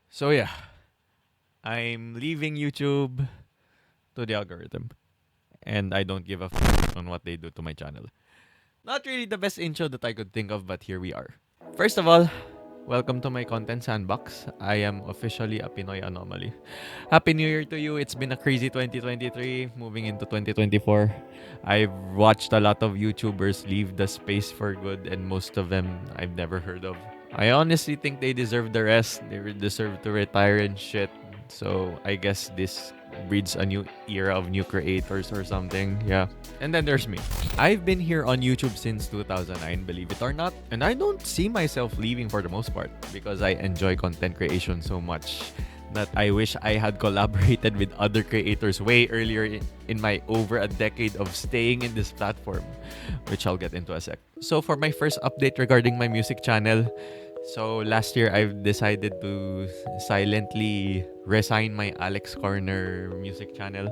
So yeah, I'm leaving YouTube to the algorithm, and I don't give a on what they do to my channel. Not really the best intro that I could think of, but here we are. First of all, welcome to my content sandbox. I am officially a Pinoy anomaly. Happy New Year to you. It's been a crazy 2023, moving into 2024. I've watched a lot of YouTubers leave the space for good, and most of them I've never heard of. I honestly think they deserve the rest. They deserve to retire and shit. So I guess this breeds a new era of new creators or something. Yeah. And then there's me. I've been here on YouTube since 2009, believe it or not. And I don't see myself leaving for the most part because I enjoy content creation so much that I wish I had collaborated with other creators way earlier in my over a decade of staying in this platform, which I'll get into a sec. So for my first update regarding my music channel, so last year I've decided to silently resign my Alex Corner music channel.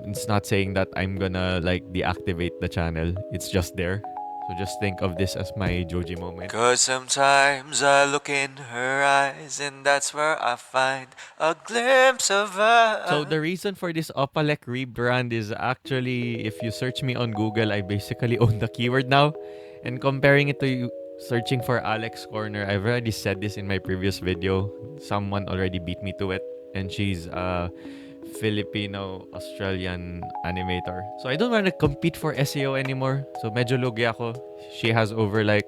It's not saying that I'm gonna like deactivate the channel. It's just there. So just think of this as my Joji moment. Cause sometimes I look in her eyes and that's where I find a glimpse of her. So the reason for this Opalek rebrand is actually if you search me on Google, I basically own the keyword now. And comparing it to searching for Alex Corner, I've already said this in my previous video. Someone already beat me to it. And she's Filipino-Australian animator. So I don't want to compete for SEO anymore. So medyo lugi ako. She has over like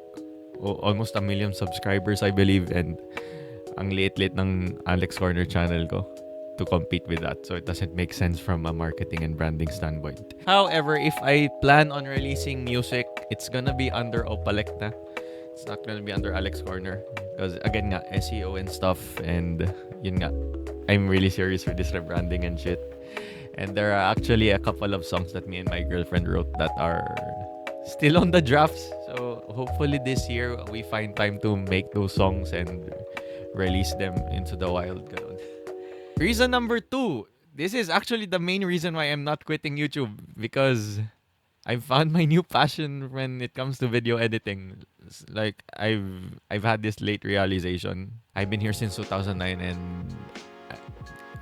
almost 1 million subscribers, I believe. And ang liit-liit ng Alex Corner channel ko to compete with that. So it doesn't make sense from a marketing and branding standpoint. However, if I plan on releasing music, it's gonna be under Opalek na. It's not gonna be under Alex Corner. Because again nga, SEO and stuff. And yun nga, I'm really serious for this rebranding and shit. And there are actually a couple of songs that me and my girlfriend wrote that are still on the drafts. So hopefully this year we find time to make those songs and release them into the wild. Ganun. Reason number 2. This is actually the main reason why I'm not quitting YouTube because I've found my new passion when it comes to video editing. Like I've had this late realization. I've been here since 2009 and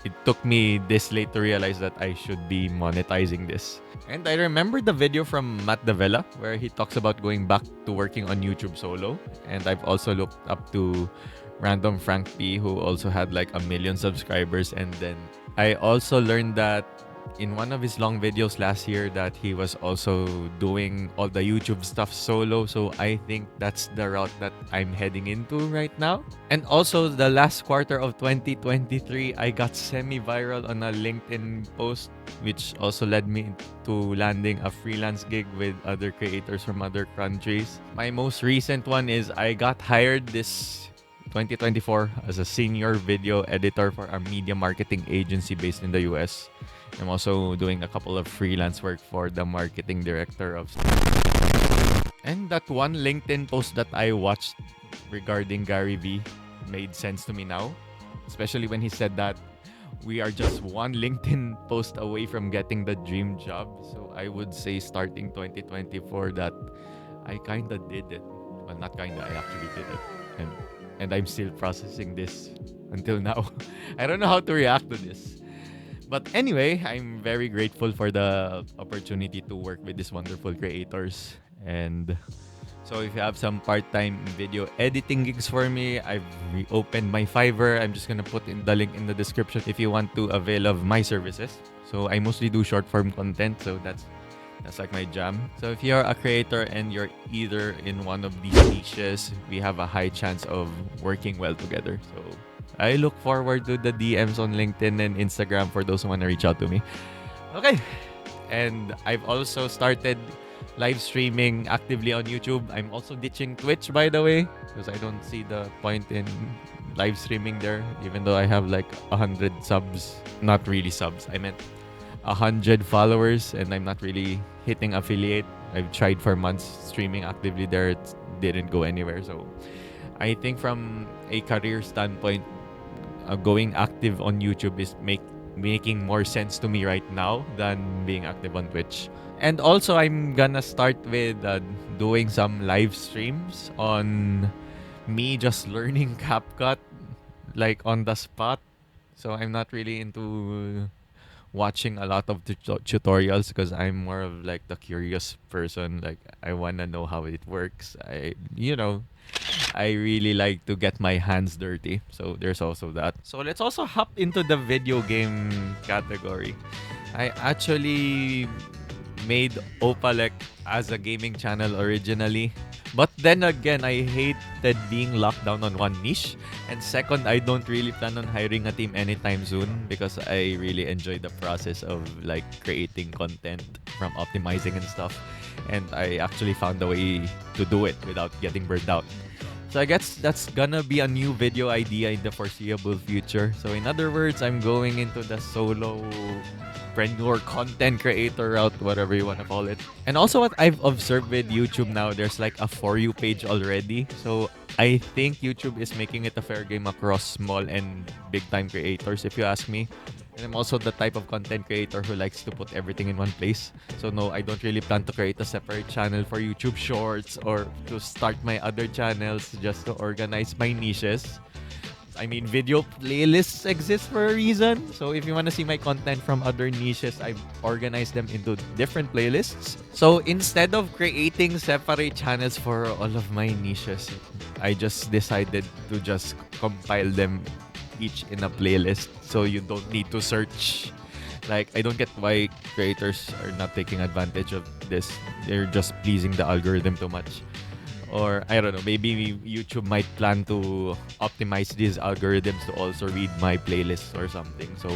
it took me this late to realize that I should be monetizing this. And I remember the video from Matt Davella where he talks about going back to working on YouTube solo. And I've also looked up to Random Frank P who also had like 1 million subscribers. And then I also learned that in one of his long videos last year that he was also doing all the YouTube stuff solo. So I think that's the route that I'm heading into right now. And also the last quarter of 2023, I got semi-viral on a LinkedIn post, which also led me to landing a freelance gig with other creators from other countries. My most recent one is I got hired this 2024 as a senior video editor for a media marketing agency based in the US. I'm also doing a couple of freelance work for the marketing director of. And that one LinkedIn post that I watched regarding Gary Vee made sense to me now, especially when he said that we are just one LinkedIn post away from getting the dream job. So I would say starting 2024 that I kind of did it. Well, not kind of, I actually did it. And I'm still processing this until now. I don't know how to react to this. But anyway, I'm very grateful for the opportunity to work with these wonderful creators. And so if you have some part-time video editing gigs for me, I've reopened my Fiverr. I'm just gonna put in the link in the description if you want to avail of my services. So I mostly do short-form content, so that's like my jam. So if you're a creator and you're either in one of these niches, we have a high chance of working well together. So I look forward to the DMs on LinkedIn and Instagram for those who want to reach out to me. Okay. And I've also started live streaming actively on YouTube. I'm also ditching Twitch, by the way, because I don't see the point in live streaming there, even though I have like 100 subs. Not really subs. I meant 100 followers, and I'm not really hitting affiliate. I've tried for months streaming actively there. It didn't go anywhere. So I think from a career standpoint, going active on YouTube is making more sense to me right now than being active on Twitch. And also, I'm gonna start with doing some live streams on me just learning CapCut like on the spot. So I'm not really into watching a lot of tutorials because I'm more of like the curious person. Like I wanna know how it works. I really like to get my hands dirty. So there's also that. So let's also hop into the video game category. I actually made Opalek as a gaming channel originally. But then again, I hated being locked down on one niche. And second, I don't really plan on hiring a team anytime soon because I really enjoy the process of like creating content from optimizing and stuff. And I actually found a way to do it without getting burned out. So I guess that's gonna be a new video idea in the foreseeable future. So in other words, I'm going into the solopreneur content creator route, whatever you wanna call it. And also what I've observed with YouTube now, there's like a For You page already. So I think YouTube is making it a fair game across small and big time creators, if you ask me. And I'm also the type of content creator who likes to put everything in one place. So no, I don't really plan to create a separate channel for YouTube Shorts or to start my other channels just to organize my niches. I mean, video playlists exist for a reason. So if you want to see my content from other niches, I've organized them into different playlists. So instead of creating separate channels for all of my niches, I just decided to just compile them each in a playlist so you don't need to search. Like, I don't get why creators are not taking advantage of this. They're just pleasing the algorithm too much. Or, I don't know, maybe YouTube might plan to optimize these algorithms to also read my playlists or something. So,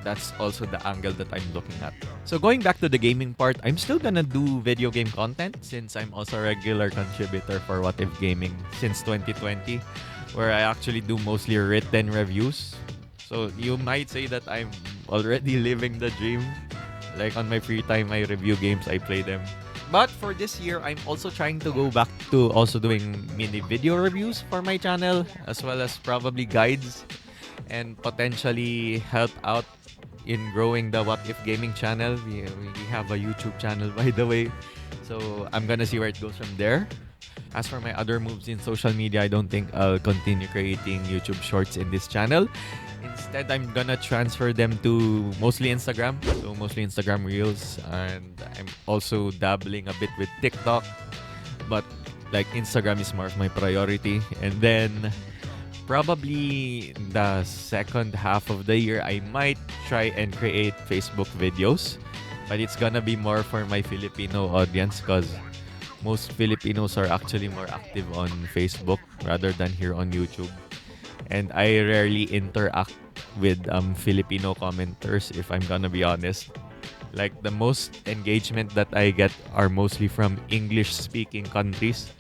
that's also the angle that I'm looking at. So going back to the gaming part, I'm still gonna do video game content since I'm also a regular contributor for What If Gaming since 2020, where I actually do mostly written reviews. So you might say that I'm already living the dream. Like on my free time, I review games, I play them. But for this year, I'm also trying to go back to also doing mini video reviews for my channel, as well as probably guides and potentially help out in growing the What If Gaming channel. We have a YouTube channel, by the way. So I'm gonna see where it goes from there. As for my other moves in social media, I don't think I'll continue creating YouTube shorts in this channel. Instead, I'm gonna transfer them to mostly Instagram. So mostly Instagram Reels. And I'm also dabbling a bit with TikTok. But like Instagram is more of my priority. And then probably the second half of the year, I might try and create Facebook videos. But it's gonna be more for my Filipino audience because most Filipinos are actually more active on Facebook rather than here on YouTube. And I rarely interact with Filipino commenters, if I'm gonna be honest. Like the most engagement that I get are mostly from English-speaking countries.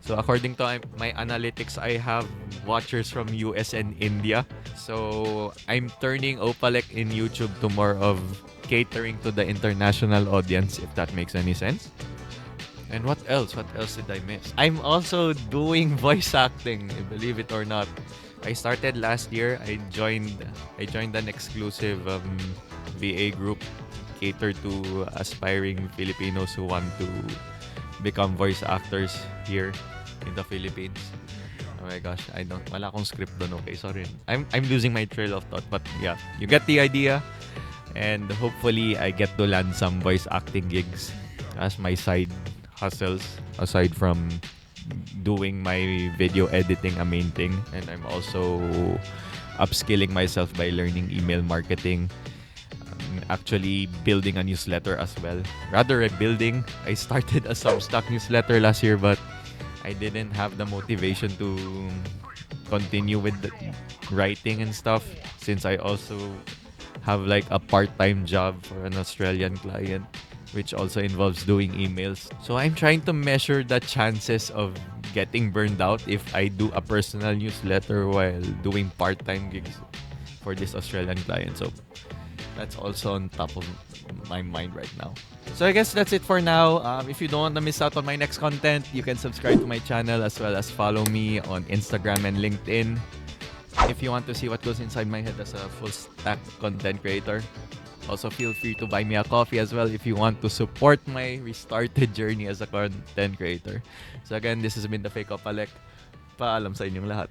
So according to my analytics, I have watchers from US and India. So I'm turning Opalek in YouTube to more of catering to the international audience, if that makes any sense. And what else? What else did I miss? I'm also doing voice acting, believe it or not. I started last year. I joined an exclusive VA group catered to aspiring Filipinos who want to become voice actors here in the Philippines. Oh my gosh, wala akong script doon. Okay, sorry. I'm losing my trail of thought, but yeah, you get the idea. And hopefully I get to land some voice acting gigs as my side hustles aside from doing my video editing, a main thing. And I'm also upskilling myself by learning email marketing. Actually building a newsletter as well. Rather building, I started a Substack newsletter last year, but I didn't have the motivation to continue with the writing and stuff since I also have like a part-time job for an Australian client, which also involves doing emails. So I'm trying to measure the chances of getting burned out if I do a personal newsletter while doing part-time gigs for this Australian client. So that's also on top of my mind right now. So I guess that's it for now. If you don't want to miss out on my next content, you can subscribe to my channel as well as follow me on Instagram and LinkedIn. If you want to see what goes inside my head as a full stack content creator, also feel free to buy me a coffee as well if you want to support my restarted journey as a content creator. So again, this has been the Fake Opalek. Paalam sa inyong lahat.